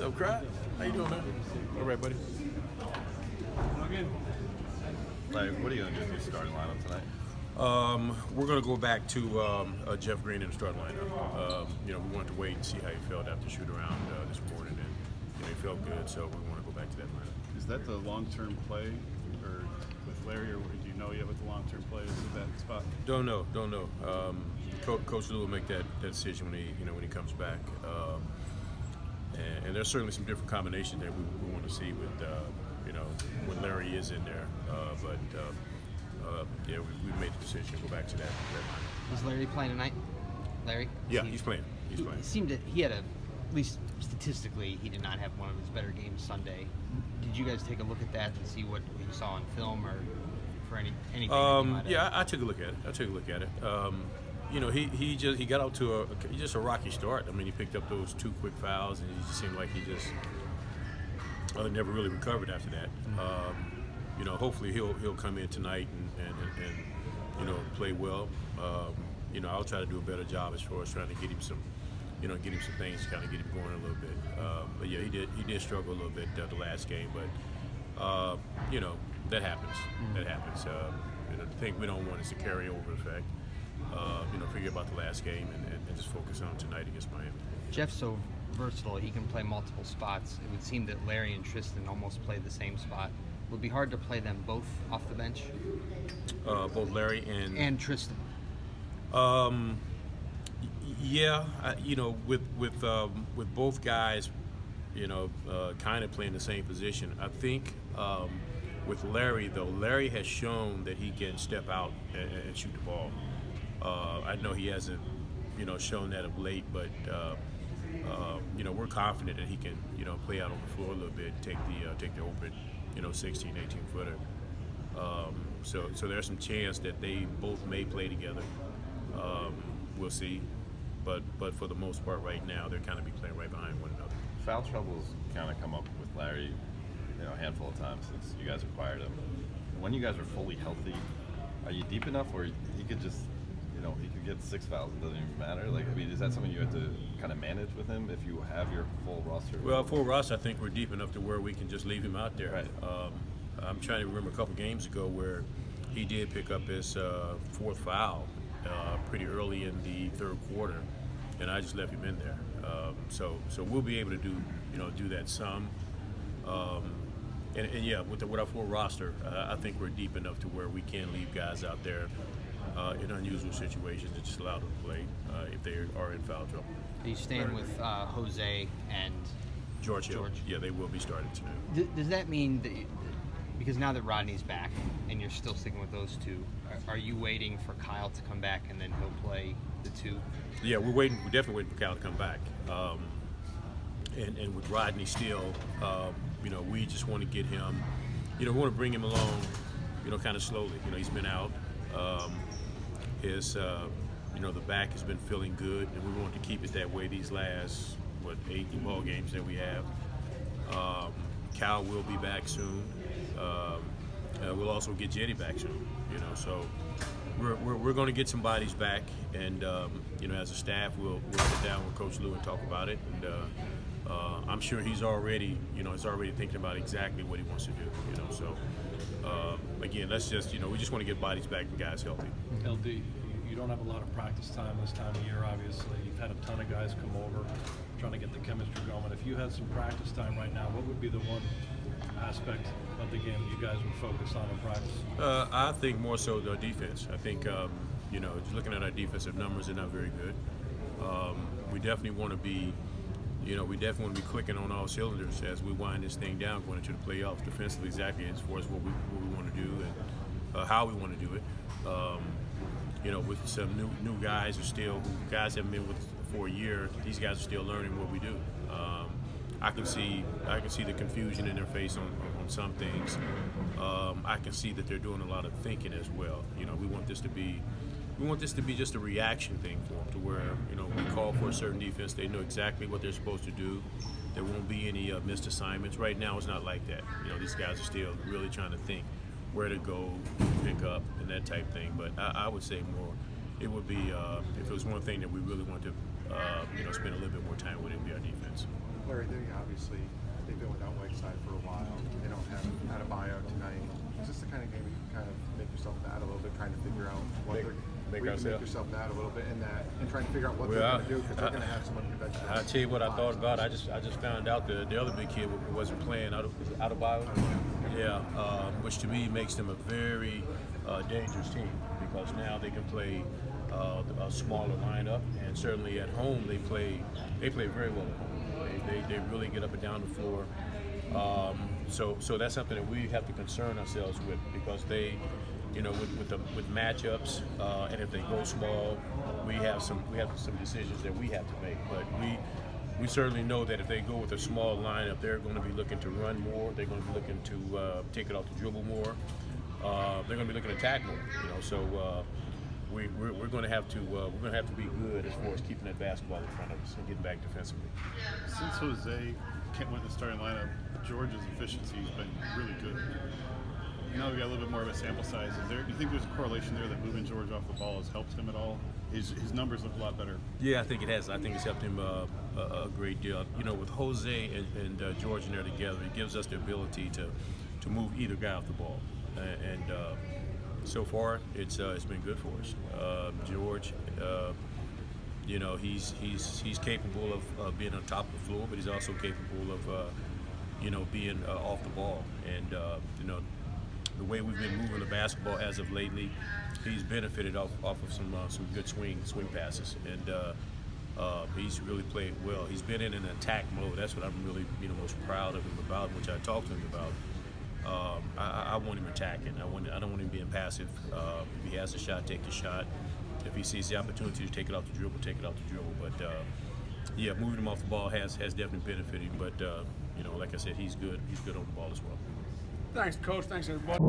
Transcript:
up, Crowd? How you doing, man? All right, buddy. Like, what are you going to do with your starting lineup tonight? We're going to go back to Jeff Green in the starting lineup. We wanted to wait and see how he felt after shoot around this morning, and he felt good, so we want to go back to that lineup. Is that the long-term play, or with Larry, or do you know yet what the long-term play is at that spot? Don't know. Coach Lou will make that decision when he comes back. And there's certainly some different combinations that we want to see with when Larry is in there. We've made the decision to go back to that lineup. Is Larry playing tonight? Larry? Yeah, he's playing. He's playing. It seemed that he had at least statistically, he did not have one of his better games Sunday. Did you guys take a look at that and see what you saw on film, or for anything? Yeah, I took a look at it. He got out to a rocky start. I mean, he picked up those 2 quick fouls, and he just seemed like he just never really recovered after that. Hopefully he'll come in tonight and play well. I'll try to do a better job as far as trying to get him some things to kind of get him going a little bit. But yeah, he did struggle a little bit the last game, but that happens. That happens. The thing we don't want is a carryover effect. Forget about the last game and just focus on tonight against Miami. Jeff's so versatile; he can play multiple spots. It would seem that Larry and Tristan almost play the same spot. It would be hard to play them both off the bench. Both Larry and Tristan. Yeah, with both guys, kind of playing the same position. I think with Larry, though, Larry has shown that he can step out and shoot the ball. I know he hasn't, shown that of late, but we're confident that he can, play out on the floor a little bit, take the open, 16, 18 footer. So there's some chance that they both may play together. We'll see, but for the most part, right now they're kind of be playing right behind one another. Foul troubles kind of come up with Larry, a handful of times since you guys acquired him. When you guys are fully healthy, are you deep enough where he could just, he could get 6 fouls? It doesn't even matter. Like, I mean, is that something you have to kind of manage with him if you have your full roster? Well, full roster, I think we're deep enough to where we can just leave him out there. Right. I'm trying to remember a couple games ago where he did pick up his 4th foul pretty early in the 3rd quarter, and I just left him in there. So we'll be able to do that some. And yeah, with our full roster, I think we're deep enough to where we can leave guys out there in unusual situations and just allow them to play if they are in foul trouble. Are you staying with Jose and George Hill? Yeah, they will be starting tonight. Does that mean that, because now that Rodney's back and you're still sticking with those two, are you waiting for Kyle to come back and then he'll play the 2? Yeah, we're definitely waiting for Kyle to come back. And with Rodney still, we just want to get him, we want to bring him along, kind of slowly. He's been out. The back has been feeling good, and we want to keep it that way these last, 8 ball games that we have. Cal will be back soon. We'll also get Jetty back soon, so we're going to get some bodies back, and as a staff, we'll sit down with Coach Lou and talk about it. And I'm sure he's already thinking about exactly what he wants to do. So again, let's just we just want to get bodies back and guys healthy. LD, you don't have a lot of practice time this time of year. Obviously, you've had a ton of guys come over, trying to get the chemistry going. If you had some practice time right now, what would be the one aspect of the game you guys would focus on in practice? I think more so the defense. I think just looking at our defensive numbers, they're not very good. We definitely want to be clicking on all cylinders as we wind this thing down going into the playoffs defensively, exactly as far as what we want to do and how we want to do it. With some new guys guys haven't been with us for a year. These guys are still learning what we do. I can see the confusion in their face on some things. I can see that they're doing a lot of thinking as well. We want this to be just a reaction thing for them, to where we call for a certain defense, they know exactly what they're supposed to do. There won't be any missed assignments. Right now, it's not like that. These guys are still really trying to think where to go, pick up, and that type thing. But I would say more, it would be if it was one thing that we really want to spend a little bit more time with, it would be our defense. Larry, they obviously they've been without Whiteside for a while. They don't have had a buyout tonight. Is this the kind of game you can kind of make yourself mad a little bit, trying to figure out what Make yourself mad a little bit in that, and trying to figure out what they're going to do because they're going to have some unconventional. I'll tell you what I thought about. I just found out the other big kid wasn't playing out of bio. Yeah, which to me makes them a very dangerous team because now they can play a smaller lineup, and certainly at home they play very well at home. They really get up and down the floor. So that's something that we have to concern ourselves with because they, you know, with matchups, and if they go small, we have some decisions that we have to make. But we certainly know that if they go with a small lineup, they're going to be looking to run more. They're going to be looking to take it off the dribble more. They're going to be looking to attack more. You know, so we're going to have to be good as far as keeping that basketball in front of us and getting back defensively. Since Jose went in the starting lineup, George's efficiency has been really good. Now we've got a little bit more of a sample size. Do you think there's a correlation there that moving George off the ball has helped him at all? His numbers look a lot better. Yeah, I think it has. I think it's helped him a great deal. You know, with Jose and George in there together, it gives us the ability to move either guy off the ball. And so far, it's been good for us. George, you know, he's capable of being on top of the floor, but he's also capable of you know, being off the ball. And you know, the way we've been moving the basketball as of lately, he's benefited off of some good swing passes, and he's really played well. He's been in an attack mode. That's what I'm really, you know, most proud of him about, which I talked to him about. I want him attacking. I don't want him being passive. If he has a shot, take the shot. If he sees the opportunity to take it off the dribble, take it off the dribble. But yeah, moving him off the ball has definitely benefited him. But you know, like I said, he's good. He's good on the ball as well. Thanks, Coach. Thanks, everybody.